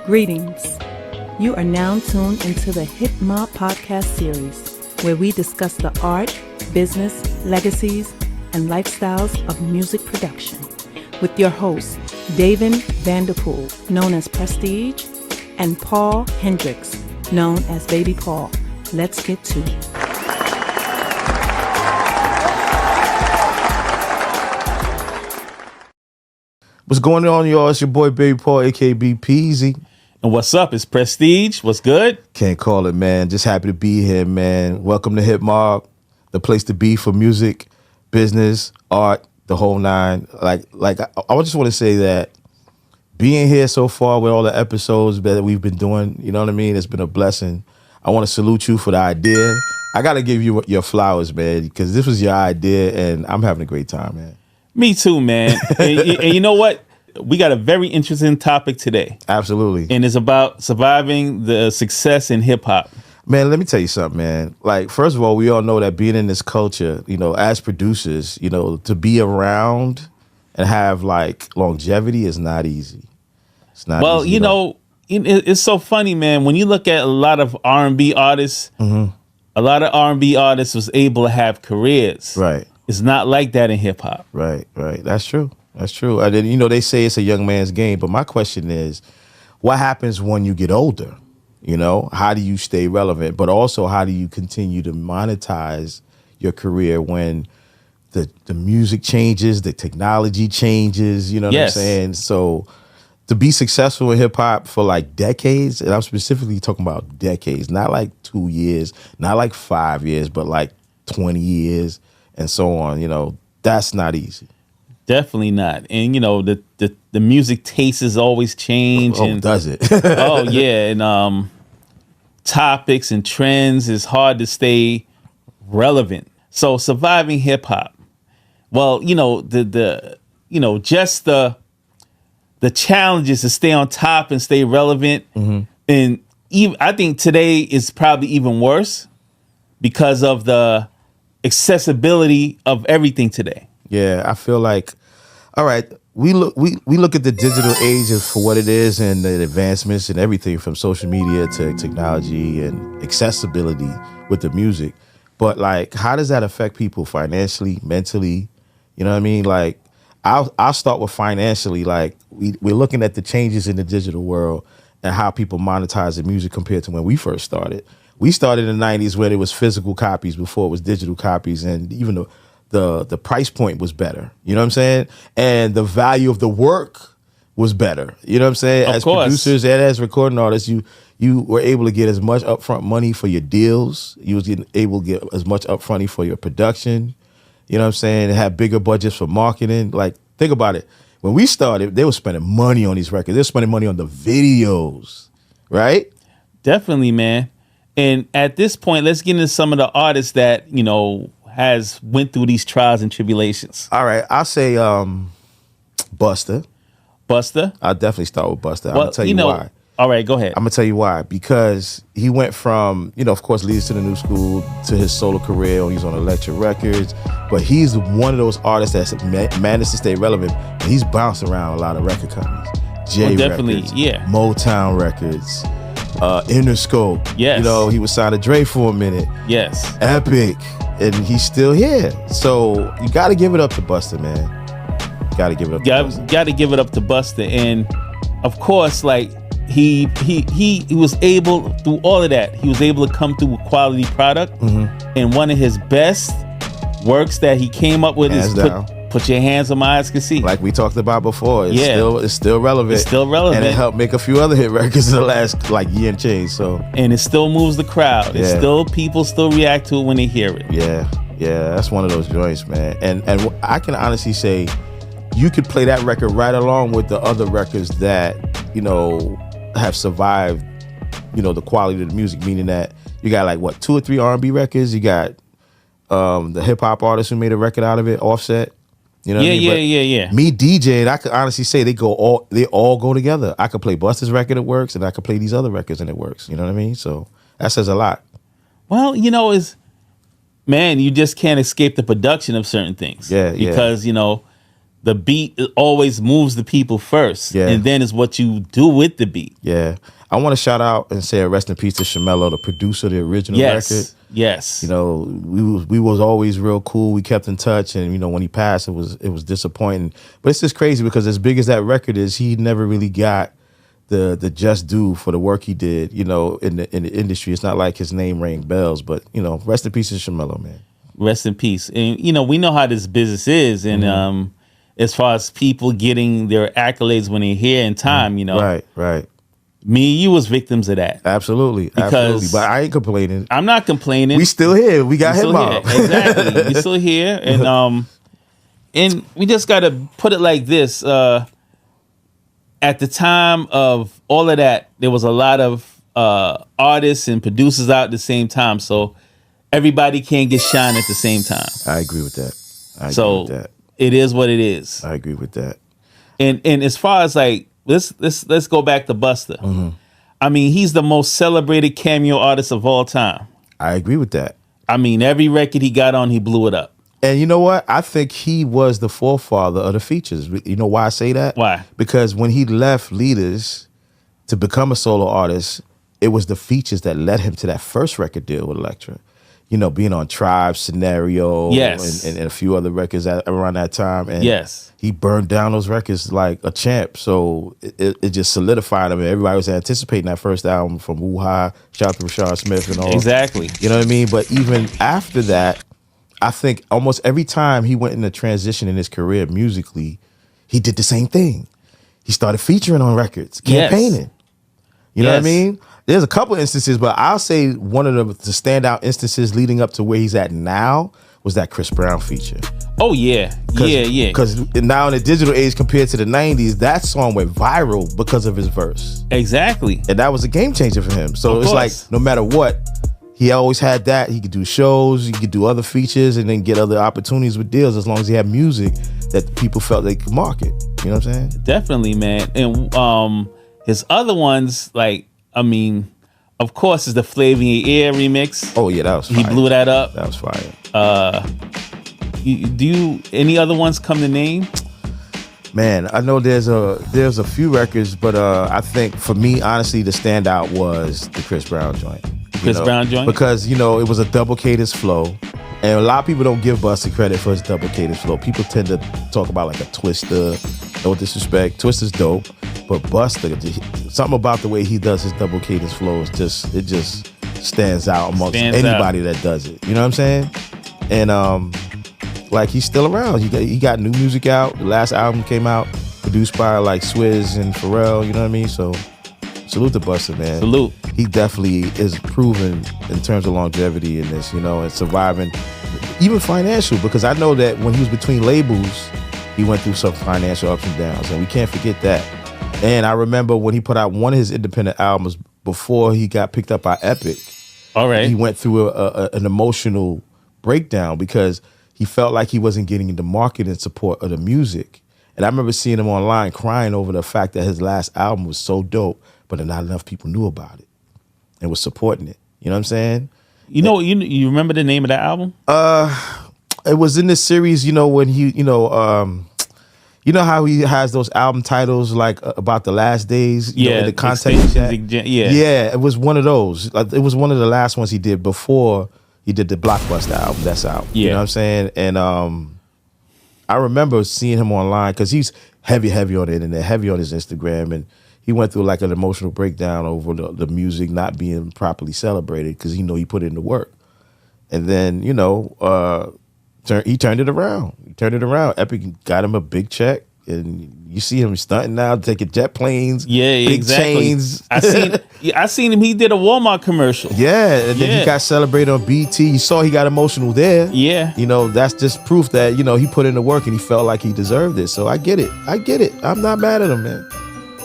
Greetings. You are now tuned into the HittMobb podcast series, where we discuss the art, business, legacies, and lifestyles of music production with your hosts, Daven Vanderpool, known as Prestige, and Paul Hendricks, known as Baby Paul. Let's get to it. What's going on, y'all? It's your boy Baby Paul, aka BpZy. And what's up? It's Prestige. What's good? Can't call it, man. Just happy to be here, man. Welcome to HittMobb, the place to be for music, business, art, the whole nine. I just want to say that being here so far with all the episodes that we've been doing, you know what I mean? It's been a blessing. I want to salute you for the idea. I got to give you your flowers, man, because this was your idea, and I'm having a great time, man. Me too, man. and you know what? We got a very interesting topic today. Absolutely. And it's about surviving the success in hip hop. Man, let me tell you something, man. Like, first of all, we all know that being in this culture, you know, as producers, you know, to be around and have like longevity is not easy. It's not well, easy. You know, it's so funny, man. When you look at a lot of R&B artists, a lot of R&B artists was able to have careers. Right. It's not like that in hip hop. Right. That's true. That's true. And then, you know, they say it's a young man's game, but my question is, what happens when you get older? You know, how do you stay relevant? But also, how do you continue to monetize your career when the music changes, the technology changes, you know what I'm saying? So to be successful in hip hop for like decades, and I'm specifically talking about decades, not like 2 years, not like 5 years, but like 20 years and so on, you know, that's not easy. Definitely not. And, you know, the music taste has always changed. Oh, does it? Oh, yeah. And topics and trends is hard to stay relevant. So surviving hip hop. Well, you know, just the challenges to stay on top and stay relevant. And even I think today is probably even worse because of the accessibility of everything today. Yeah, I feel like, all right, we look at the digital age for what it is and the advancements and everything from social media to technology and accessibility with the music. But like, how does that affect people financially, mentally? You know what I mean? Like, I'll start with financially. Like, we're looking at the changes in the digital world and how people monetize the music compared to when we first started. We started in the 90s when it was physical copies before it was digital copies, and even the price point was better. You know what I'm saying? And the value of the work was better. You know what I'm saying? As producers and as recording artists, you were able to get as much upfront money for your deals. You was able to get as much upfront money for your production. You know what I'm saying? Have bigger budgets for marketing. Like, think about it. When we started, they were spending money on these records. They were spending money on the videos, right? Definitely, man. And at this point, let's get into some of the artists that, you know, has went through these trials and tribulations. All right, I'll say Busta. Busta? I'll definitely start with Busta. Well, I'm going to tell you why. All right, go ahead. I'm going to tell you why. Because he went from, you know, of course, Leaders to the New School to his solo career. He's on Electric Records. But he's one of those artists that's managed to stay relevant. But he's bounced around a lot of record companies. Definitely, Records, yeah. Motown Records, Interscope. Yes. You know, he was signed to Dre for a minute. Yes. Epic. And he's still here. So you got to give it up to Busta, man. Got to give it up to Busta. Got to give it up to Busta. And of course, like, he was able, through all of that, he was able to come through a quality product. And one of his best works that he came up with is Put Your Hands on My Eyes Can See. Like we talked about before, it's still relevant. It's still relevant. And it helped make a few other hit records in the last like year and change. So, and it still moves the crowd. Yeah. It's still, people still react to it when they hear it. Yeah, that's one of those joints, man. And I can honestly say you could play that record right along with the other records that, you know, have survived, you know, the quality of the music, meaning that you got like what, 2 or 3 R&B records. You got the hip hop artist who made a record out of it, Offset. You know what I mean? Yeah. Me DJing, I could honestly say they all go together. I could play Busta's record, it works, and I could play these other records and it works. You know what I mean? So that says a lot. Well, you know, man, you just can't escape the production of certain things. Yeah. Because, you know, the beat always moves the people first, and then is what you do with the beat. Yeah. I want to shout out and say a rest in peace to Shamello, the producer of the original record. Yes. You know, we was always real cool. We kept in touch, and you know, when he passed, it was disappointing. But it's just crazy because as big as that record is, he never really got the just due for the work he did. You know, in the industry, it's not like his name rang bells. But you know, rest in peace to Shamello, man. Rest in peace. And you know, we know how this business is, and as far as people getting their accolades when they're here in time, you know, right. Me and you was victims of that. Absolutely. But I ain't complaining. I'm not complaining. We still here. We got HittMobb. Exactly. We still here. And we just got to put it like this. At the time of all of that, there was a lot of artists and producers out at the same time. So everybody can't get shine at the same time. I agree with that. It is what it is. I agree with that. And as far as like, let's go back to Busta. Mm-hmm. I mean, he's the most celebrated cameo artist of all time. I agree with that. I mean, every record he got on, he blew it up. And you know what? I think he was the forefather of the features. You know why I say that? Why? Because when he left Leaders to become a solo artist, it was the features that led him to that first record deal with Elektra. You know, being on Tribe, Scenario, and a few other records around that time. And he burned down those records like a champ. So it just solidified him. And everybody was anticipating that first album from Wu Ha, shout out to Rashard Smith and all. Exactly. You know what I mean? But even after that, I think almost every time he went in a transition in his career musically, he did the same thing. He started featuring on records, campaigning. You know what I mean? There's a couple instances, but I'll say one of the standout instances leading up to where he's at now was that Chris Brown feature. Oh, yeah. Because now in the digital age compared to the 90s, that song went viral because of his verse. Exactly. And that was a game changer for him. So it's like, no matter what, he always had that. He could do shows, he could do other features, and then get other opportunities with deals as long as he had music that people felt they could market. You know what I'm saying? Definitely, man. And his other ones, like, I mean, of course, is the Flavor in Your Ear remix. Oh yeah, that was fire. He blew that up. That was fire. Any other ones come to name? Man, I know there's a few records, but I think for me, honestly, the standout was the Chris Brown joint. Brown joint? Because, you know, it was a double cadence flow. And a lot of people don't give Busta credit for his double cadence flow. People tend to talk about like a Twister, no disrespect. Twister's dope. But Busta, something about the way he does his double cadence flow is just stands out amongst anybody that does it. You know what I'm saying? And like he's still around. He got new music out. The last album came out, produced by like Swizz and Pharrell. You know what I mean? So salute to Busta, man. Salute. He definitely is proven in terms of longevity in this, you know, and surviving, even financial. Because I know that when he was between labels, he went through some financial ups and downs, and we can't forget that. And I remember when he put out one of his independent albums before he got picked up by Epic. All right. He went through an emotional breakdown because he felt like he wasn't getting the market and support of the music. And I remember seeing him online crying over the fact that his last album was so dope, but not enough people knew about it and was supporting it. You know what I'm saying? You know, you remember the name of that album? It was in this series, you know, when he, you know how he has those album titles like about the last days, you know, in the context of that? Yeah, it was one of those. It was one of the last ones he did before he did the Blockbuster album that's out. You know what I'm saying? And I remember seeing him online because he's heavy on the internet, heavy on his Instagram, and he went through like an emotional breakdown over the music not being properly celebrated because he put in the work. And then, you know, he turned it around. Epic got him a big check, and you see him stunting now, taking jet planes, big chains. I seen him. He did a Walmart commercial. Yeah, and then he got celebrated on BT. You saw he got emotional there. Yeah, you know, that's just proof that, you know, he put in the work and he felt like he deserved it. So I get it. I'm not mad at him, man.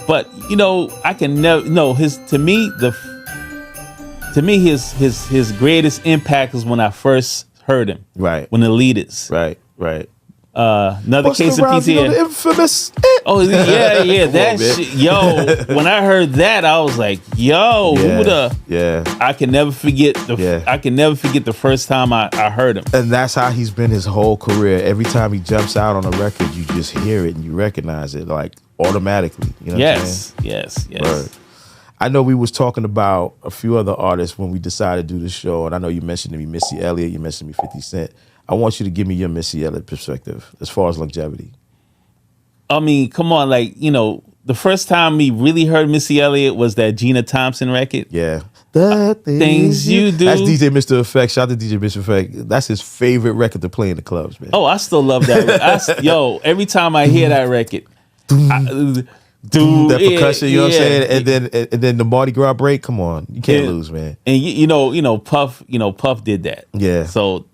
But you know, I can never. No, his greatest impact was when I first heard him. Right. When the Leaders. Right. Another What's case the of rhyme? You know, PTSD. the infamous. Oh yeah, Come that on, man. shit, yo. When I heard that, I was like, yo, who the? Yeah. I can never forget I can never forget the first time I heard him. And that's how he's been his whole career. Every time he jumps out on a record, you just hear it and you recognize it like automatically. You know what I'm saying? Yes. Word. I know we was talking about a few other artists when we decided to do this show, and I know you mentioned to me Missy Elliott, you mentioned me 50 Cent. I want you to give me your Missy Elliott perspective as far as longevity. I mean, come on, like, you know, the first time we really heard Missy Elliott was that Gina Thompson record. Yeah. The Things You Do. That's DJ Mr. Effect. Shout out to DJ Mr. Effect. That's his favorite record to play in the clubs, man. Oh, I still love that. Yo, every time I hear that record, that percussion, you know what I'm saying? And then the Mardi Gras break, come on. You can't lose, man. And you know, Puff did that. Yeah. So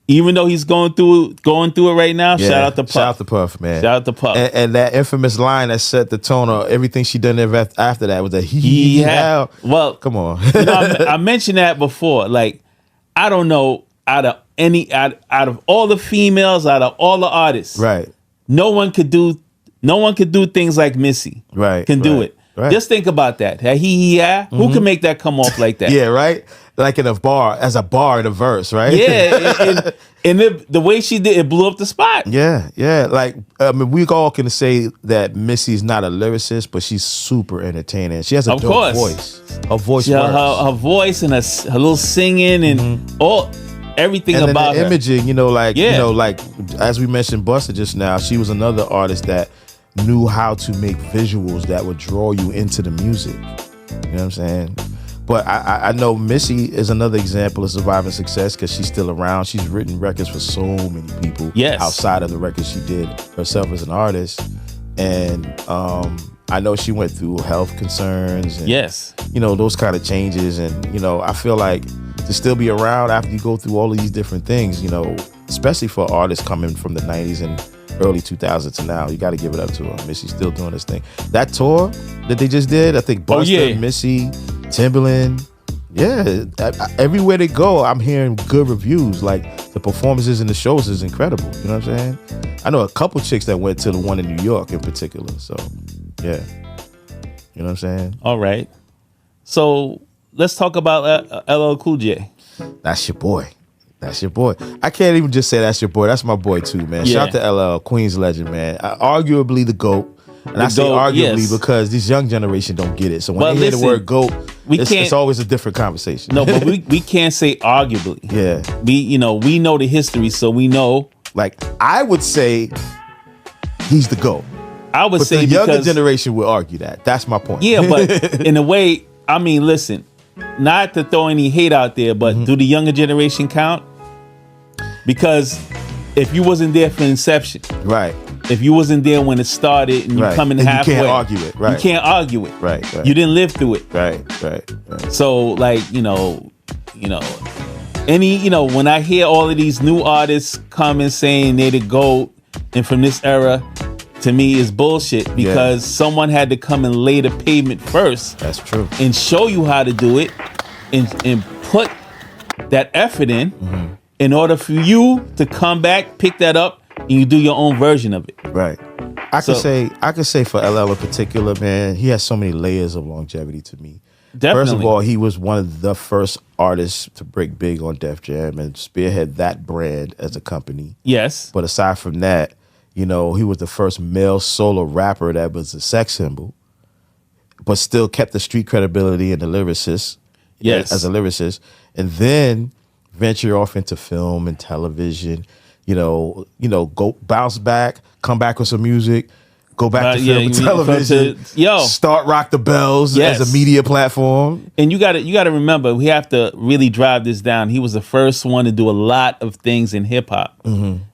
even though he's going through it right now, shout out to Puff. Shout out to Puff, man. Shout out to Puff. And that infamous line that set the tone of everything she done after that was that he had. Well, come on. You know, I mentioned that before. Like, I don't know, out of all the females, out of all the artists, Right. no one could do things like Missy. Right. Can do it. Right. Just think about that. Who can make that come off like that? Yeah, right? Like in a bar, as a bar in a verse, right? Yeah, and the way she did it blew up the spot. Yeah. Like, I mean, we all can say that Missy's not a lyricist, but she's super entertaining. She has a dope voice. Her voice works. Her voice and her little singing and everything and about then the her. imaging, you know, like as we mentioned Busta just now, she was another artist that knew how to make visuals that would draw you into the music. You know what I'm saying? But I know Missy is another example of surviving success because she's still around. She's written records for so many people outside of the records she did herself as an artist. And I know she went through health concerns and, you know, those kind of changes. And, you know, I feel like to still be around after you go through all of these different things, you know, especially for artists coming from the 90s and early 2000s to now, you got to give it up to her. Missy's still doing this thing. That tour that they just did, I think Busta, Missy, Timbaland, everywhere they go, I'm hearing good reviews. Like the performances and the shows is incredible. You know what I'm saying? I know a couple chicks that went to the one in New York in particular. So, yeah. You know what I'm saying? All right. So let's talk about LL Cool J. That's your boy. That's your boy. I can't even just say that's your boy. That's my boy too, man. Shout out to LL, Queens legend, man. Arguably the GOAT. And I say arguably because this young generation don't get it. So when they hear the word GOAT, it's always a different conversation. No, but we can't say arguably. Yeah. We know the history, so we know. Like, I would say he's the GOAT. I would say the younger generation would argue that. That's my point. Yeah, but in a way, I mean, listen, not to throw any hate out there, but do the younger generation count? Because if you wasn't there for inception, right? If you wasn't there when it started and you come in halfway, you can't argue it, right? You can't argue it, right? You didn't live through it, right. So, like, when I hear all of these new artists come and saying they're the GOAT and from this era, to me is bullshit because someone had to come and lay the pavement first. That's true. And show you how to do it and put that effort in order for you to come back, pick that up, and you do your own version of it. Right. I could say for LL in particular, man, he has so many layers of longevity to me. Definitely. First of all, he was one of the first artists to break big on Def Jam and spearhead that brand as a company. Yes. But aside from that, you know, he was the first male solo rapper that was a sex symbol, but still kept the street credibility and the lyricist. Yes. As a lyricist. And then venture off into film and television, go bounce back, come back with some music, go back to film and television, start Rock the Bells as a media platform. And you got to remember, we have to really drive this down. He was the first one to do a lot of things in hip hop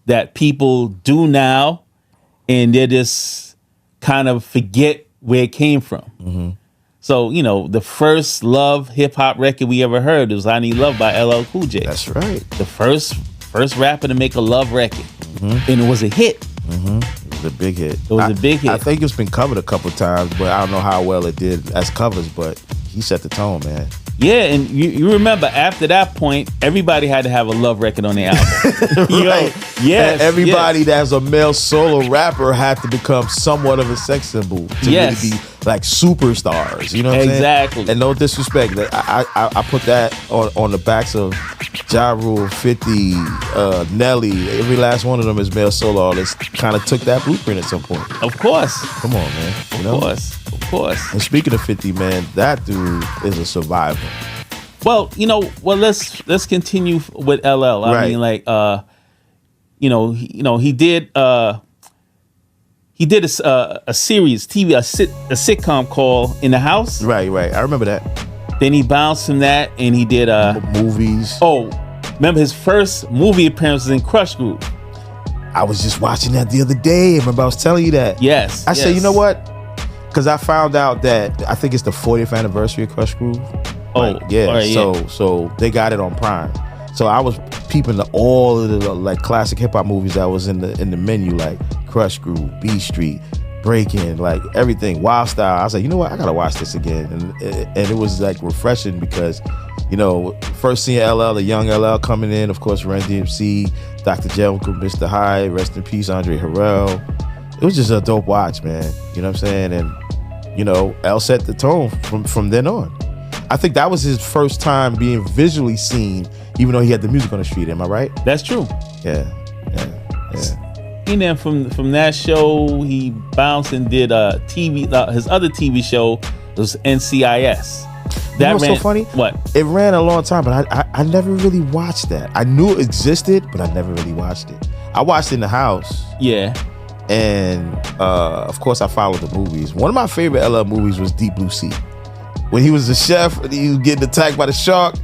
that people do now, and they just kind of forget where it came from. So, the first love hip hop record we ever heard was I Need Love by LL Cool J. That's right. The first rapper to make a love record. And it was a hit. It was a big hit. It was a big hit. I think it's been covered a couple times, but I don't know how well it did as covers, but he set the tone, man. Yeah, and you remember after that point, everybody had to have a love record on their album. Right. Yes. And everybody that's a male solo rapper had to become somewhat of a sex symbol to really be like superstars. You know what I'm saying? Exactly. And no disrespect, I put that on the backs of Ja Rule, 50, Nelly. Every last one of them is male solo artists. Kind of took that blueprint at some point. Of course. Come on, man. Of course. And speaking of 50, man, that dude is a survivor. Well, let's continue with LL. I mean, like, he did a series, TV, a sitcom called In the House. Right. I remember that. Then he bounced from that, and he did movies. Oh, remember his first movie appearance was in Crush Groove. I was just watching that the other day. Remember, I was telling you that. Yes. I said, you know what? Because I found out that I think it's the 40th anniversary of Crush Groove. So they got it on Prime. So I was peeping all of the like classic hip hop movies that was in the menu, like Crush Groove, B Street, Breaking, like everything, Wild Style. I was like, you know what? I gotta watch this again, and it was like refreshing because, first seeing LL, the young LL coming in, of course, Run DMC, Dr. Jekyll, Mr. Hyde, rest in peace, Andre Harrell. It was just a dope watch, man. You know what I'm saying? And L set the tone from then on. I think that was his first time being visually seen, even though he had the music on the street. Am I right? That's true. Yeah. And then from that show, he bounced and did TV. His other TV show was NCIS. That what's so funny? What? It ran a long time, but I never really watched that. I knew it existed, but I never really watched it. I watched In the House. Yeah. And of course, I followed the movies. One of my favorite LL movies was Deep Blue Sea. When he was the chef and he was getting attacked by the shark.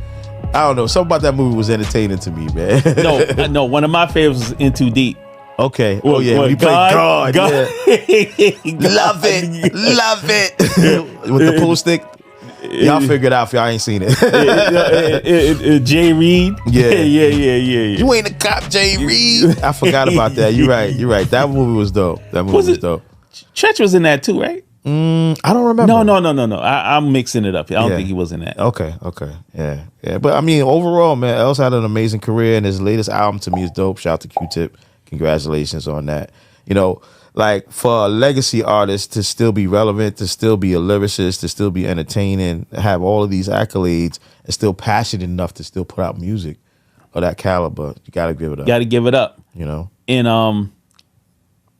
I don't know. Something about that movie was entertaining to me, man. No. One of my favorites was In Too Deep. Okay. Oh, yeah. When he played God. Yeah. Love it. With the pool stick. Y'all figure it out if y'all ain't seen it. Jay Reed. Yeah. You ain't a cop, Jay Reed. I forgot about that. You're right. That movie was dope. Was dope. Church was in that too, right? I don't remember. No. I'm mixing it up. I don't think he was in that. Okay. Yeah. But I mean, overall, man, Els had an amazing career, and his latest album to me is dope. Shout out to Q-Tip. Congratulations on that. Like for a legacy artist to still be relevant, to still be a lyricist, to still be entertaining, have all of these accolades, and still passionate enough to still put out music of that caliber, you gotta give it up.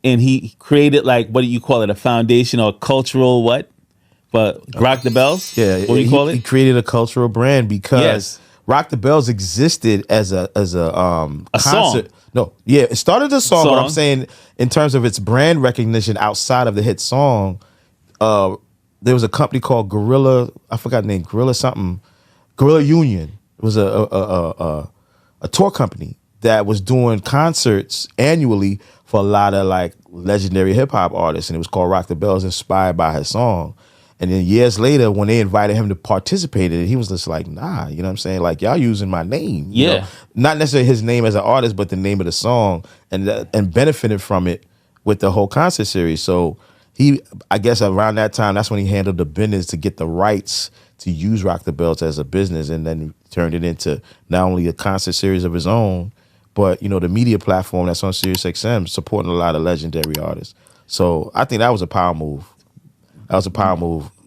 And he created, like, what do you call it, a foundation or cultural what? But Rock the Bells? Yeah. What do you call it? He created a cultural brand because Rock the Bells existed as a concert. Song. No, yeah, it started as a song, but I'm saying in terms of its brand recognition outside of the hit song, there was a company called Gorilla, I forgot the name, Gorilla Union. It was a tour company that was doing concerts annually for a lot of like legendary hip hop artists, and it was called Rock the Bells, inspired by his song. And then years later, when they invited him to participate in it, he was just like, nah, you know what I'm saying? Like, y'all using my name. Yeah. Not necessarily his name as an artist, but the name of the song, and benefited from it with the whole concert series. So I guess around that time, that's when he handled the business to get the rights to use Rock the Bells as a business, and then turned it into not only a concert series of his own, but, the media platform that's on SiriusXM, supporting a lot of legendary artists. So I think that was a power move.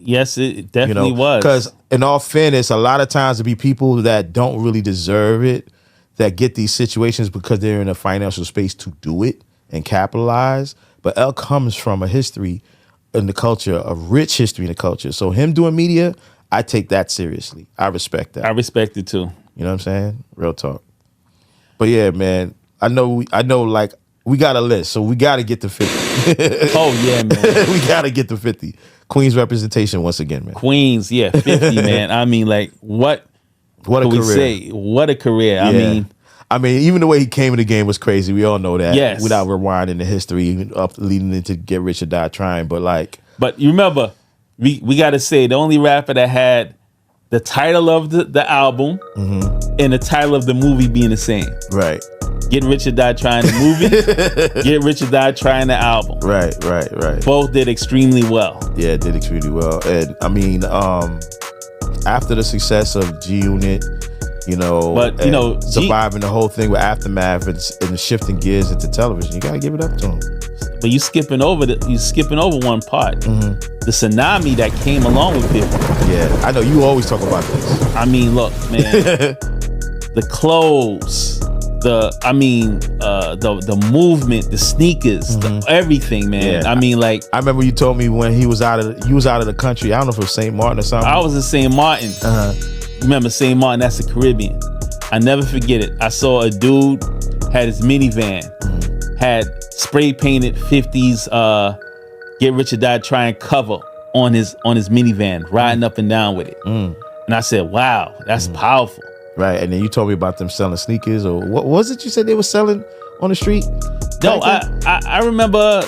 Yes, it definitely was. Because in all fairness, a lot of times it be people that don't really deserve it that get these situations because they're in a financial space to do it and capitalize. But L comes from a history in the culture, a rich history in the culture. So him doing media, I take that seriously. I respect that. I respect it too. You know what I'm saying? Real talk. But yeah, man, I know like we got a list, so we got to get to 50. Oh yeah, man. We got to get to 50. Queens representation once again, man. Queens, yeah, 50, man. I mean, like, what a career. We say? What a career. Yeah. I mean, even the way he came in the game was crazy. We all know that. Yes. Without rewinding the history up leading into Get Rich or Die Trying, But you remember, we got to say, the only rapper that had the title of the album and the title of the movie being the same. Right. Get Rich or Die Trying the movie, Get Rich or Die Trying the album. Right. Right. Both did extremely well. Yeah, did extremely well. And I mean, after the success of G Unit, But, surviving the whole thing with Aftermath and the shifting gears into television, you gotta give it up to him. But you skipping over one part. The tsunami that came along with 50. Yeah, I know you always talk about this. I mean, look, man, the clothes, the movement, the sneakers, everything, man. Yeah. I mean, like, I remember you told me when you was out of the country. I don't know if it was St. Martin or something. I was in St. Martin. Remember St. Martin? That's the Caribbean. I never forget it. I saw a dude had his minivan, had spray painted 50s Get Rich or Die Trying cover on his minivan, riding up and down with it. And I said, wow, that's powerful. Right, and then you told me about them selling sneakers, or what was it you said they were selling on the street? No, I remember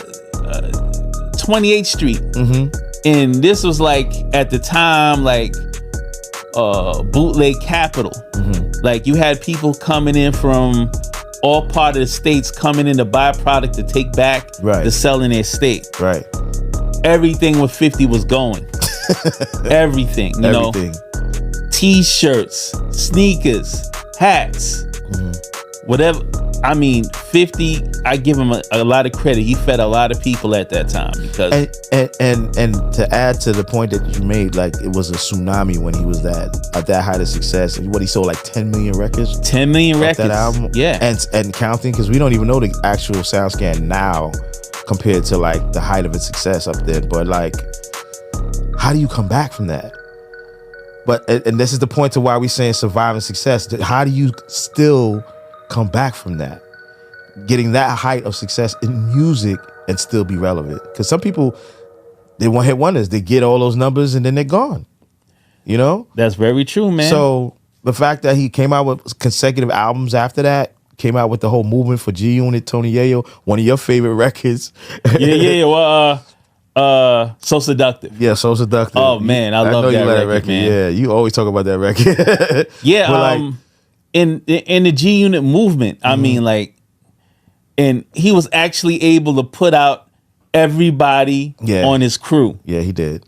28th Street, and this was like at the time like bootleg capital. Like you had people coming in from all part of the states coming in to buy product to take back to sell in their state. Right. Everything with 50 was going. Everything, you know. T-shirts, sneakers, hats, whatever. I mean, 50, I give him a lot of credit. He fed a lot of people at that time because and to add to the point that you made, like it was a tsunami when he was at that height of success. What he sold like 10 million records. 10 million records. That album, yeah, and counting, because we don't even know the actual SoundScan now compared to like the height of its success up there. But like, how do you come back from that? But and this is the point to why we're saying surviving success. How do you still come back from that? Getting that height of success in music and still be relevant. Because some people, they one hit wonders. They get all those numbers and then they're gone. You know? That's very true, man. So the fact that he came out with consecutive albums after that, came out with the whole movement for G Unit, Tony Yayo, one of your favorite records. Yeah. Well, So Seductive. Yeah, So Seductive. Oh man, I love that record, man. Yeah, you always talk about that record. Yeah, like, in the G Unit movement, I mean, like, and he was actually able to put out everybody on his crew. Yeah, he did.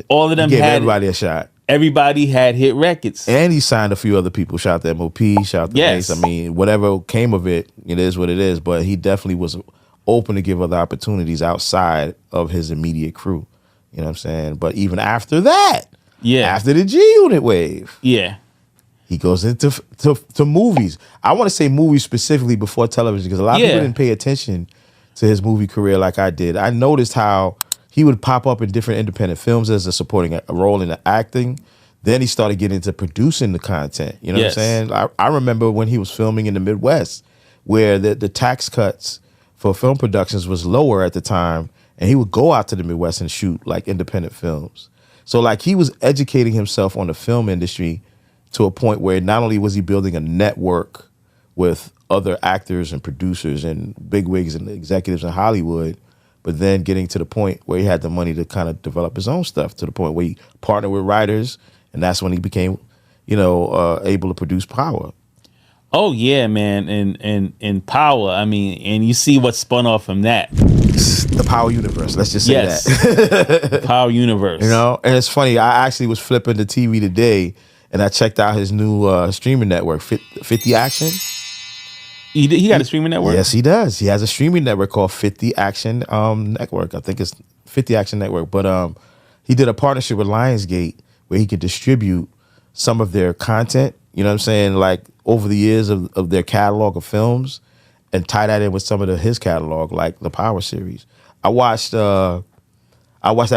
All of them he gave had everybody a shot. Everybody had hit records, and he signed a few other people. Shout out to MOP, shout out to Mace. I mean, whatever came of it, it is what it is. But he definitely was open to give other opportunities outside of his immediate crew. You know what I'm saying? But even after that, after the G Unit wave, he goes into to movies. I want to say movies specifically before television, because a lot of people didn't pay attention to his movie career like I did. I noticed how he would pop up in different independent films as a supporting role in the acting. Then he started getting into producing the content. You know what I'm saying? I remember when he was filming in the Midwest, where the tax cuts for film productions was lower at the time, and he would go out to the Midwest and shoot like independent films. So like he was educating himself on the film industry to a point where not only was he building a network with other actors and producers and bigwigs and executives in Hollywood, but then getting to the point where he had the money to kind of develop his own stuff, to the point where he partnered with writers, and that's when he became, able to produce Power. Oh yeah, man, and Power. I mean, and you see what spun off from that. The Power universe. Let's just say that. The Power universe. And it's funny. I actually was flipping the TV today, and I checked out his new streaming network, 50 Action. He got a streaming network? Yes, he does. He has a streaming network called 50 Action Network. I think it's 50 Action Network. But he did a partnership with Lionsgate where he could distribute some of their content, you know what I'm saying, like over the years of their catalog of films, and tie that in with some of his catalog, like the Power series. I watched that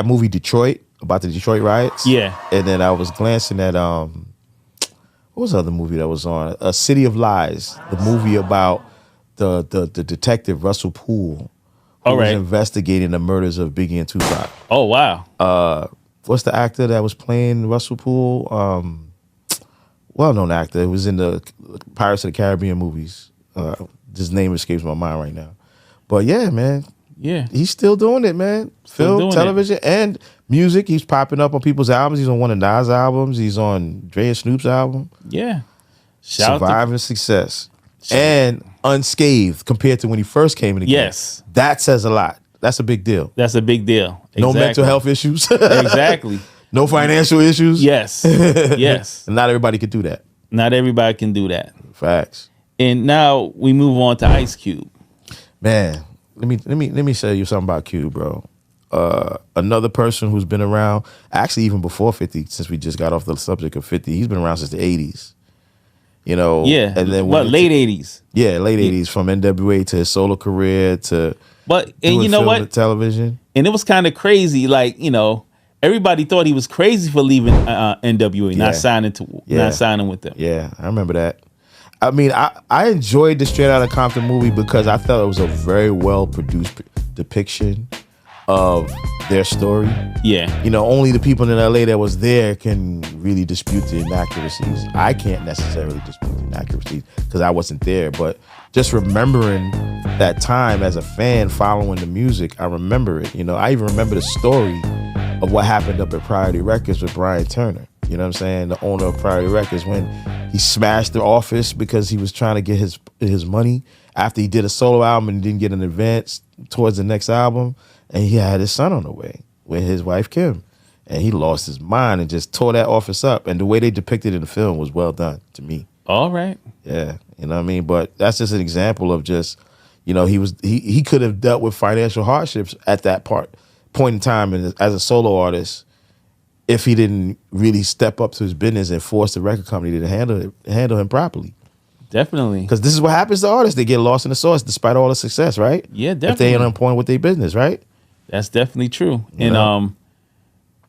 movie Detroit, about the Detroit riots. Yeah. And then I was glancing at what was the other movie that was on? A City of Lies, the movie about the detective Russell Poole, who was investigating the murders of Biggie and Tupac. Oh wow. What's the actor that was playing Russell Poole? Well-known actor. It was in the Pirates of the Caribbean movies. His name escapes my mind right now. But yeah, man. Yeah. He's still doing it, man. Film, television, and music. He's popping up on people's albums. He's on one of Nas' albums. He's on Dre and Snoop's album. Yeah. Surviving success. And unscathed compared to when he first came in the game. Yes. That says a lot. That's a big deal. That's a big deal. Exactly. No mental health issues. Exactly. No financial issues. Yes. Yes. And not everybody could do that. Not everybody can do that. Facts. And now we move on to Ice Cube. Man, let me say you something about Cube, bro. Another person who's been around, actually even before 50, since we just got off the subject of 50, he's been around since the 80s. You know, Yeah. and then late 80s. Yeah, late 80s, from NWA to his solo career to And you know what? Television. And it was kind of crazy. Like, you know, everybody thought he was crazy for leaving NWA, not signing with them. Yeah, I remember that. I mean, I enjoyed the Straight Outta Compton movie because I thought it was a very well produced depiction of their story. Yeah. You know, only the people in LA that was there can really dispute the inaccuracies. I can't necessarily dispute the inaccuracies because I wasn't there, but just remembering that time as a fan following the music, I remember it. You know, I even remember the story of what happened up at Priority Records with Brian Turner. You know what I'm saying? The owner of Priority Records, when he smashed the office because he was trying to get his money after he did a solo album and didn't get an advance towards the next album. And he had his son on the way with his wife, Kim. And he lost his mind and just tore that office up. And the way they depicted it in the film was well done to me. All right. Yeah, you know what I mean? But that's just an example of just, you know, he could have dealt with financial hardships at that point in time as a solo artist if he didn't really step up to his business and force the record company to handle him properly. Definitely. Because this is what happens to artists. They get lost in the sauce despite all the success, right? Yeah, definitely. If they ain't on point with their business, right? That's definitely true. You know?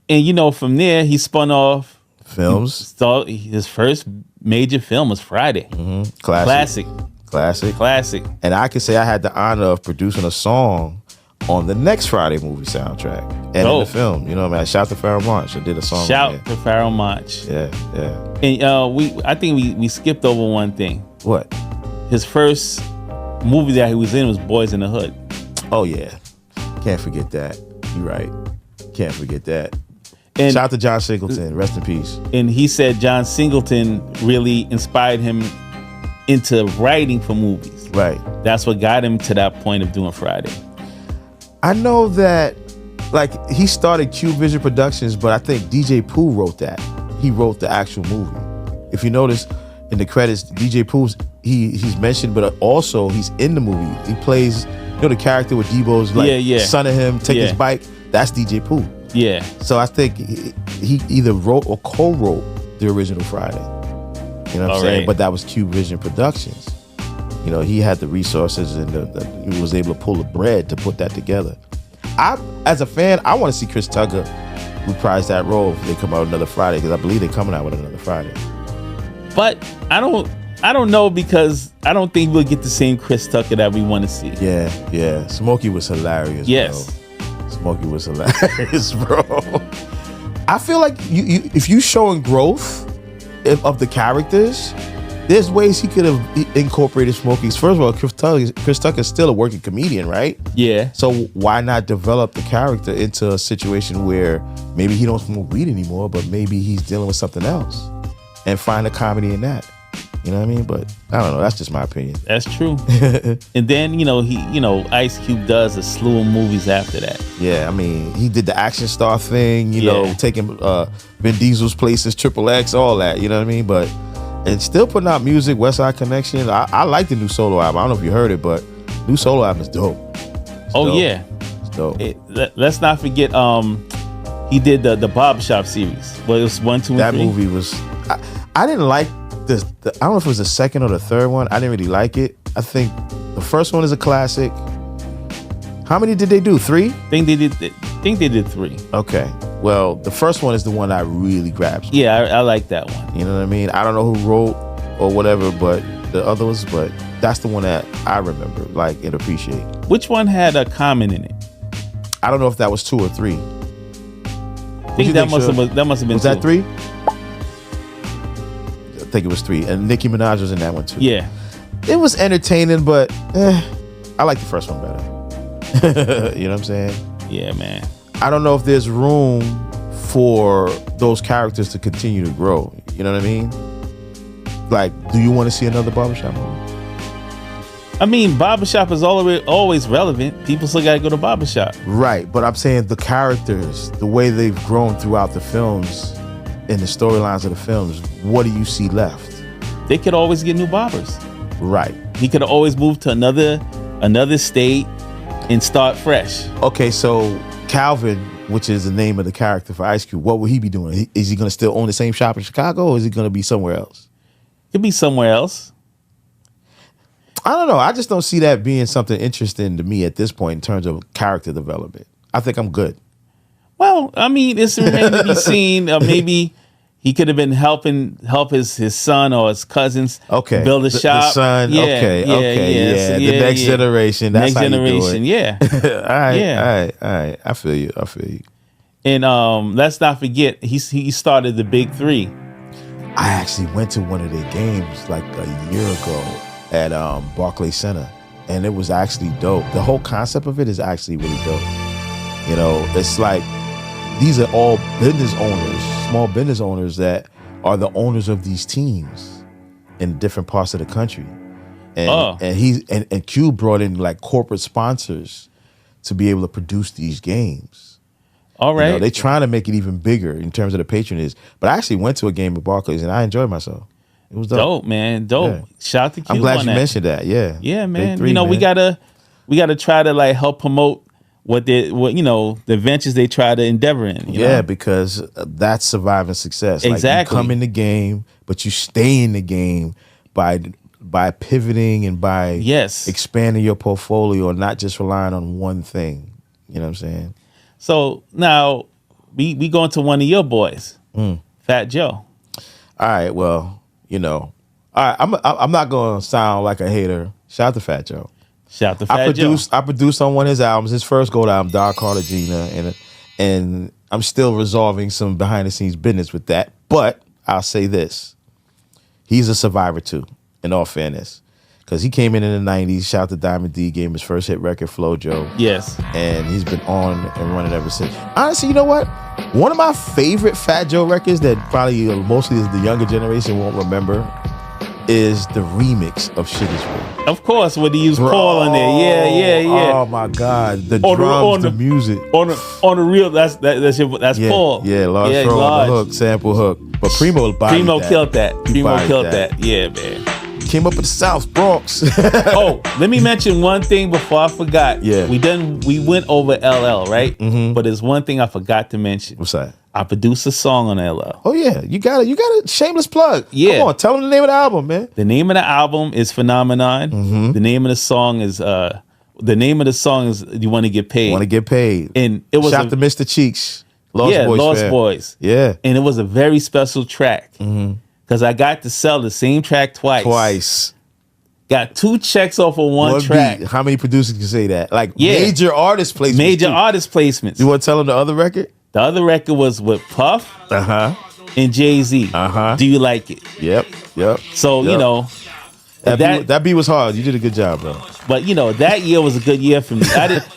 And you know, from there he spun off films. His first major film was Friday. Mm-hmm. Classic. And I can say I had the honor of producing a song on the next Friday movie soundtrack and in the film. You know what I mean? Shout to Pharoah Monch. I did a song. Shout to Pharoah Monch. Yeah. And I think we skipped over one thing. What? His first movie that he was in was Boys in the Hood. Oh yeah. Can't forget that. You're right. Can't forget that. And shout out to John Singleton. Rest in peace. And he said John Singleton really inspired him into writing for movies. Right. That's what got him to that point of doing Friday. I know that, like, he started Cube Vision Productions, but I think DJ Pooh wrote that. He wrote the actual movie. If you notice in the credits, DJ Pooh's he's mentioned, but also he's in the movie. He plays, you know, the character with Debo's like son of him take his bike. That's DJ Pooh. Yeah. So I think he either wrote or co-wrote the original Friday. You know what I'm saying? But that was Cube Vision Productions. You know, he had the resources and he was able to pull the bread to put that together. As a fan, I want to see Chris Tucker reprise that role if they come out another Friday, because I believe they're coming out with another Friday. But I don't know, because I don't think we'll get the same Chris Tucker that we want to see. Yeah. Smokey was hilarious. Yes. Bro. Smokey was hilarious, bro. I feel like if you showing growth of the characters, there's ways he could have incorporated Smokey's. First of all, Chris Tucker is still a working comedian, right? Yeah. So why not develop the character into a situation where maybe he don't smoke weed anymore, but maybe he's dealing with something else, and find a comedy in that. You know what I mean? But I don't know. That's just my opinion. That's true. And then, Ice Cube does a slew of movies after that. Yeah, I mean, he did the action star thing, you know, taking Vin Diesel's place as Triple X, all that, you know what I mean? But and still putting out music, West Side Connection. I like the new solo album. I don't know if you heard it, but new solo album is dope. It's dope. Yeah. It's dope. Let's not forget, he did the Barbershop series. Well, it was 1, 2, and 3. That movie was... I didn't like I don't know if it was the second or the third one. I didn't really like it. I think the first one is a classic. How many did they do? 3? I think they did 3. Okay. Well, the first one is the one that really grabs me. Yeah, I like that one. You know what I mean? I don't know who wrote or whatever, but the other ones, but that's the one that I remember, like, and appreciate. Which one had a comment in it? I don't know if that was 2 or 3. I think that must have been 2. Was that 3? I think it was 3, and Nicki Minaj was in that one too. Yeah, it was entertaining, but I like the first one better. You know what I'm saying? Yeah, man. I don't know if there's room for those characters to continue to grow. You know what I mean? Like, do you want to see another Barbershop movie? I mean, barbershop is always relevant. People still gotta go to barbershop. Right, but I'm saying the characters, the way they've grown throughout the films, and the storylines of the films, what do you see left? They could always get new barbers. Right. He could always move to another state and start fresh. Okay, so Calvin, which is the name of the character for Ice Cube, what will he be doing? Is he going to still own the same shop in Chicago, or is he going to be somewhere else? Could be somewhere else. I don't know. I just don't see that being something interesting to me at this point in terms of character development. I think I'm good. Well, I mean, it's remains to be seen. Maybe he could have been help his son or his cousins build a shop. The son, yeah, okay. So, the next generation. That's next how generation, you do it. yeah. All right. I feel you. And let's not forget, he started the Big Three. I actually went to one of their games like a year ago at Barclays Center, and it was actually dope. The whole concept of it is actually really dope. You know, it's like these are all business owners, small business owners that are the owners of these teams in different parts of the country. And Cube brought in like corporate sponsors to be able to produce these games. All right. You know, they're trying to make it even bigger in terms of the patronage. But I actually went to a game at Barclays and I enjoyed myself. It was dope. Man. Dope. Yeah. Shout out to Cube. I'm glad on you that. mentioned that. Yeah. Yeah, man. Big 3, we man. we gotta try to like help promote the ventures they try to endeavor in. You know? Because that's surviving success. Exactly. Like you come in the game, but you stay in the game by pivoting and by expanding your portfolio and not just relying on one thing. You know what I'm saying? So now we going to one of your boys, Fat Joe. All right, well, all right, I'm not gonna sound like a hater. Shout out to Fat Joe. Shout out to Fat Joe. I produced on one of his albums, his first gold album, Dark Cartagena, and I'm still resolving some behind the scenes business with that. But I'll say this: he's a survivor too. In all fairness, because he came in the '90s. Shout out to Diamond D, gave him his first hit record, Flojo. Yes, and he's been on and running ever since. Honestly, you know what? One of my favorite Fat Joe records that probably mostly the younger generation won't remember is the remix of Shit Is Real. Of course, when he used Paul in there. Yeah. Oh my God, the drums, the music. On the real, that's Paul. Yeah, Large Pro on the hook, sample hook. But Primo killed that. Primo killed that. Yeah, man. Came up with the South Bronx. Oh, let me mention one thing before I forgot. Yeah. We went over LL, right? Mm-hmm. But there's one thing I forgot to mention. What's that? I produced a song on LL. Oh yeah, you got a shameless plug. Yeah. Come on, tell them the name of the album, man. The name of the album is Phenomenon. Mm-hmm. The name of the song is You Want to Get Paid. Want to Get Paid. And it was shout out to Mr. Cheeks. Lost Boys. Yeah. And it was a very special track. Mm-hmm. Because I got to sell the same track twice. Got 2 checks off of one track. Beat. How many producers can say that? Like major artist placements. Major artist placements. You want to tell them the other record? The other record was with Puff and Jay-Z. Do You Like It? Yep. So, that beat was hard. You did a good job, bro. But, that year was a good year for me.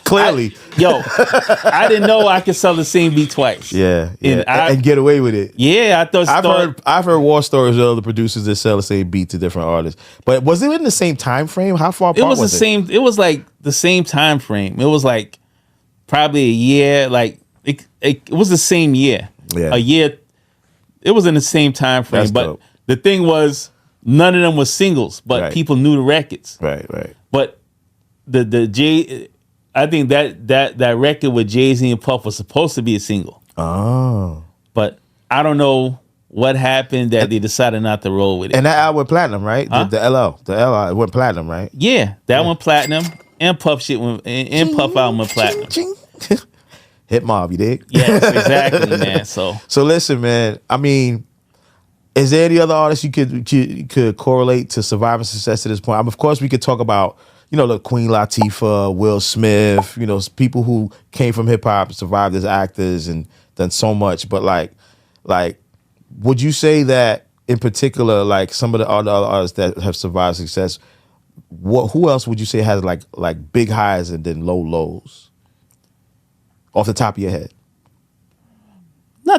Clearly. I didn't know I could sell the same beat twice. Yeah. And get away with it. Yeah, I thought... I've heard war stories of other producers that sell the same beat to different artists. But was it in the same time frame? How far apart was it? It was like the same time frame. It was like probably a year. Like it was the same year. Yeah. A year. It was in the same time frame. That's but dope. The thing was, none of them were singles, but people knew the records. Right. But I think that record with Jay-Z and Puff was supposed to be a single. Oh. But I don't know what happened that they decided not to roll with it. And that album went platinum, right? Huh? The LL went platinum, right? Yeah, that went platinum. And Puff shit went, and Puff album went platinum. HittMobb, you dig? Yes, exactly, man. So listen, man. I mean, is there any other artists you could correlate to surviving success at this point? I mean, of course, we could talk about the Queen Latifah, Will Smith, people who came from hip hop, survived as actors, and done so much. But like, would you say that in particular, like some of the other artists that have survived success, who else would you say has like big highs and then low lows? Off the top of your head.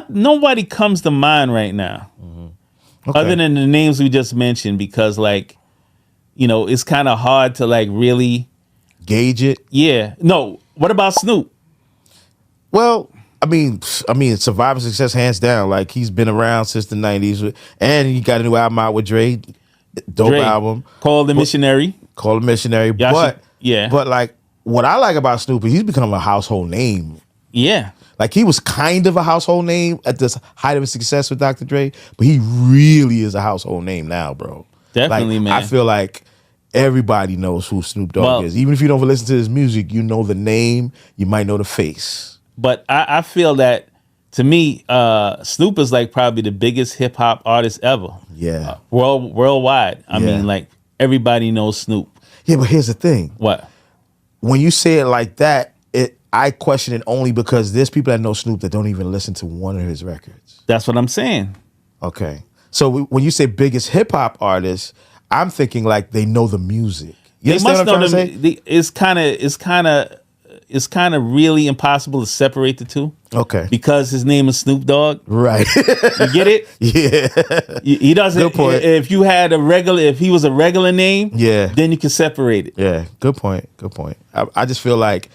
Nobody comes to mind right now. Mm-hmm. Okay. Other than the names we just mentioned, because like it's kind of hard to like really gauge it. Yeah. No. What about Snoop? Well, I mean, Survivor Success, hands down. Like, he's been around since the 90s. And he got a new album out with Dre. Dope album. Called The Missionary. Called The Missionary. But like, what I like about Snoop is he's become a household name. Yeah. Like, he was kind of a household name at the height of his success with Dr. Dre, but he really is a household name now, bro. Definitely, like, man. I feel like everybody knows who Snoop Dogg is. Even if you don't listen to his music, you know the name, you might know the face. But I feel that, to me, Snoop is like probably the biggest hip hop artist ever. Yeah. Worldwide. I mean, like, everybody knows Snoop. Yeah, but here's the thing. What? When you say it like that, I question it only because there's people that know Snoop that don't even listen to one of his records. That's what I'm saying. Okay. So when you say biggest hip hop artist, I'm thinking like they know the music. You understand what I'm trying to say? It's kind of really impossible to separate the two. Okay. Because his name is Snoop Dogg. Right. You get it? Yeah. He doesn't. Good point. If he was a regular name, then you can separate it. Yeah. Good point. I just feel like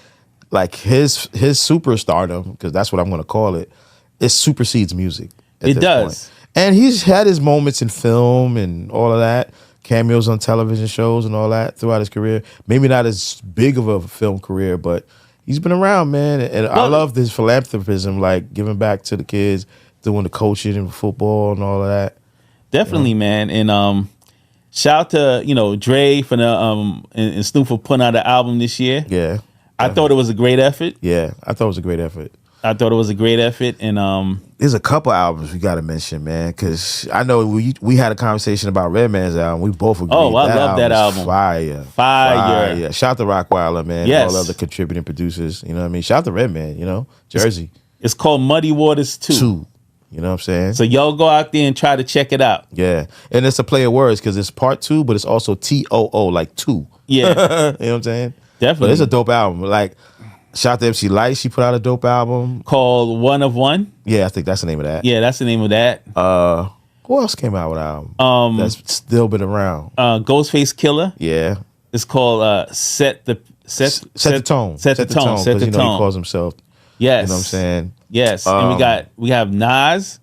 his superstardom, because that's what I'm going to call it, it supersedes music. It does. Point. And he's had his moments in film and all of that, cameos on television shows and all that throughout his career. Maybe not as big of a film career, but he's been around, man. And I love this philanthropism, like giving back to the kids, doing the coaching and football and all of that. Definitely, man. And shout out to Dre for the and Snoop for putting out an album this year. Yeah. I thought it was a great effort. Yeah, I thought it was a great effort. And there's a couple albums we got to mention, man, because I know we had a conversation about Redman's album. We both agreed. Oh, I love that album. Fire. Shout out to Rockweiler, man. Yes. All other contributing producers. You know what I mean? Shout out to Redman, Jersey. It's called Muddy Waters 2. You know what I'm saying? So y'all go out there and try to check it out. Yeah. And it's a play of words because it's part 2, but it's also TOO, like two. Yeah. You know what I'm saying? Definitely. But it's a dope album. Like, shout out to MC Light. She put out a dope album called One of One. Yeah, I think that's the name of that. Yeah, that's the name of that. Who else came out with an album that's still been around? Ghostface Killer. Yeah. It's called Set the Tone. Set the Tone. Because he calls himself. Yes. You know what I'm saying? Yes. And we have Nas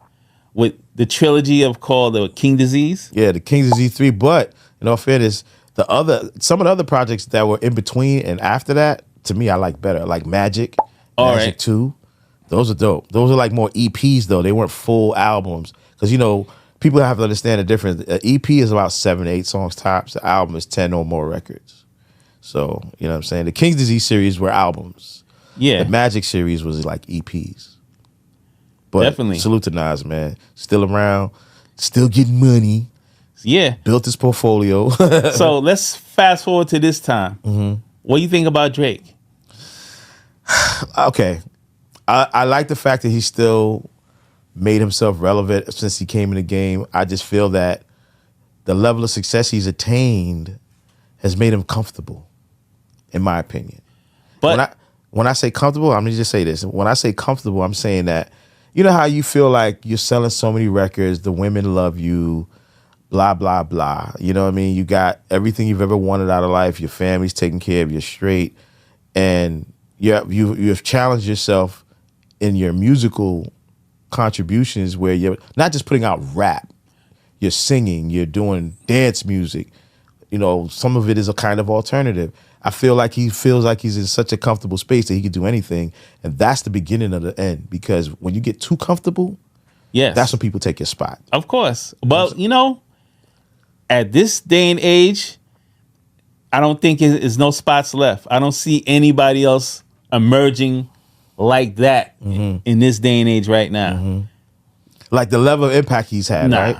with the trilogy called the King Disease. Yeah, the King Disease 3. But in all fairness, some of the other projects that were in between and after that, to me, I like better. Like Magic 2. Those are dope. Those are like more EPs though. They weren't full albums. Because people have to understand the difference. An EP is about 7 to 8 songs tops. The album is 10 or more records. So, you know what I'm saying? The King's Disease series were albums. Yeah. The Magic series was like EPs. But definitely. Salute to Nas, man. Still around, still getting money. Yeah. Built his portfolio. So let's fast forward to this time. Mm-hmm. What do you think about Drake? Okay. I like the fact that he still made himself relevant since he came in the game. I just feel that the level of success he's attained has made him comfortable, in my opinion. But when I say comfortable, I'm going to just say this. When I say comfortable, I'm saying that, you know how you feel like you're selling so many records, the women love you, blah, blah, blah. You know what I mean? You got everything you've ever wanted out of life. Your family's taken care of. You're straight. And you've challenged yourself in your musical contributions where you're not just putting out rap. You're singing. You're doing dance music. Some of it is a kind of alternative. I feel like he feels like he's in such a comfortable space that he can do anything. And that's the beginning of the end. Because when you get too comfortable, that's when people take your spot. Of course. But, at this day and age, I don't think there's no spots left. I don't see anybody else emerging like that in this day and age right now. Mm-hmm. Like the level of impact he's had, right?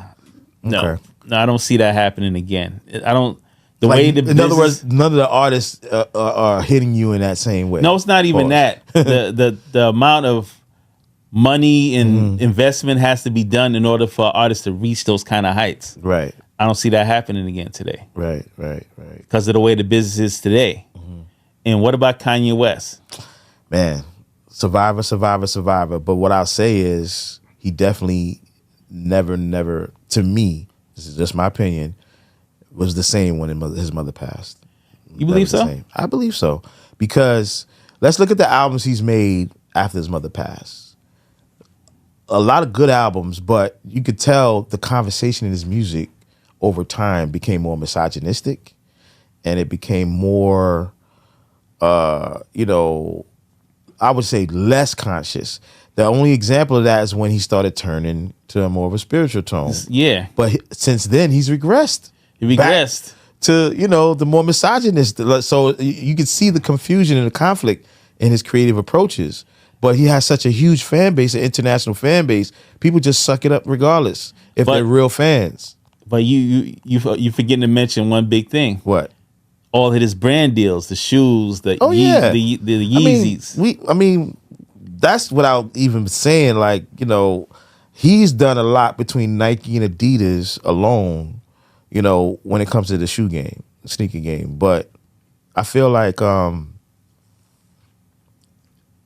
No. Okay. No, I don't see that happening again. I don't. The like, way the in other words, none of the artists are hitting you in that same way. No, it's not even that. The amount of money and investment has to be done in order for artists to reach those kind of heights. Right. I don't see that happening again today. Right. Because of the way the business is today. Mm-hmm. And what about Kanye West? Man, survivor. But what I'll say is he definitely never, to me, this is just my opinion, was the same when his mother passed. You believe so? Same. I believe so, because let's look at the albums he's made after his mother passed. A lot of good albums, but you could tell the conversation in his music over time became more misogynistic, and it became more, I would say less conscious. The only example of that is when he started turning to a more of a spiritual tone. Yeah. But since then, he's regressed. He regressed. To, the more misogynist. So you can see the confusion and the conflict in his creative approaches. But he has such a huge fan base, an international fan base. People just suck it up regardless if they're real fans. But you forgetting to mention one big thing. What? All of his brand deals, the shoes, the Yeezys. That's without even saying, like, he's done a lot between Nike and Adidas alone, when it comes to the shoe game, the sneaker game. But I feel like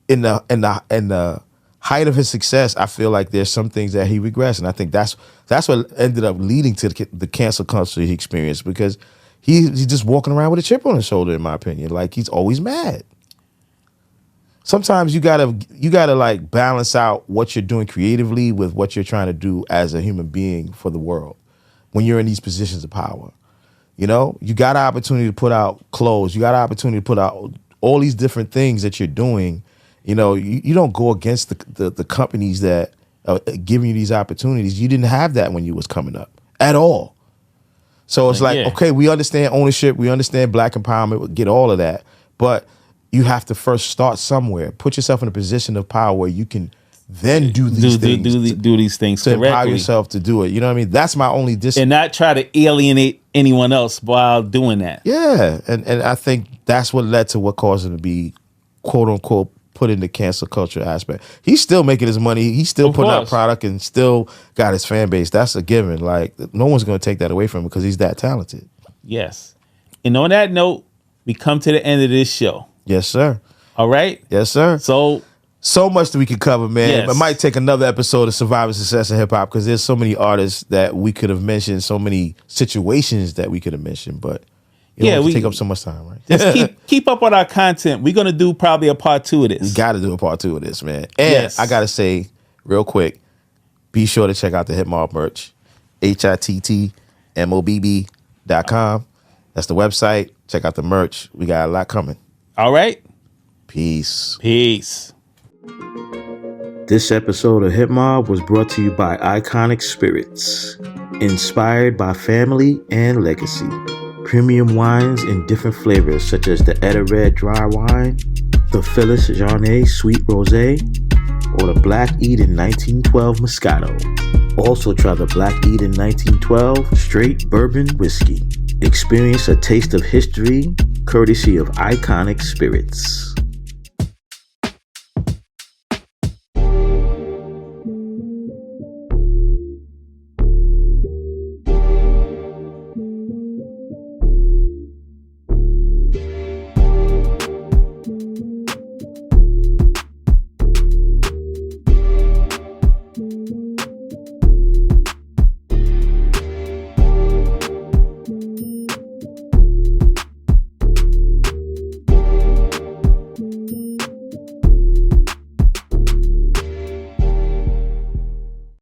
in the height of his success, I feel like there's some things that he regressed, and I think that's what ended up leading to the cancel culture he experienced, because he's just walking around with a chip on his shoulder, in my opinion. Like, he's always mad. Sometimes you gotta like balance out what you're doing creatively with what you're trying to do as a human being for the world. When you're in these positions of power, you got an opportunity to put out clothes. You got an opportunity to put out all these different things that you're doing. You don't go against the companies that are giving you these opportunities. You didn't have that when you was coming up at all. So it's like, okay, we understand ownership, we understand black empowerment, we get all of that, but you have to first start somewhere. Put yourself in a position of power where you can then do these things. Do these things to correctly. empower yourself to do it. You know what I mean? That's my only and not try to alienate anyone else while doing that. Yeah, and I think that's what led to what caused him to be, quote unquote, put in the cancel culture aspect. He's still making his money. He's still putting out product and still got his fan base. That's a given. Like, no one's going to take that away from him because he's that talented. Yes. And on that note, we come to the end of this show. Yes, sir. All right? Yes, sir. So much that we could cover, man. Yes. It might take another episode of Surviving Success in Hip Hop, because there's so many artists that we could have mentioned, so many situations that we could have mentioned, but we take up so much time, right? Just keep up on our content. We're gonna do probably a part 2 of this. We got to do a part 2 of this, man. And I gotta say, real quick, be sure to check out the HittMobb merch, HittMobb.com. That's the website. Check out the merch. We got a lot coming. All right. Peace. This episode of HittMobb was brought to you by Iconic Spirits, inspired by family and legacy. Premium wines in different flavors such as the Etta Red Dry Wine, the Phyllis Jarnay Sweet Rosé, or the Black Eden 1912 Moscato. Also try the Black Eden 1912 Straight Bourbon Whiskey. Experience a taste of history courtesy of Iconic Spirits.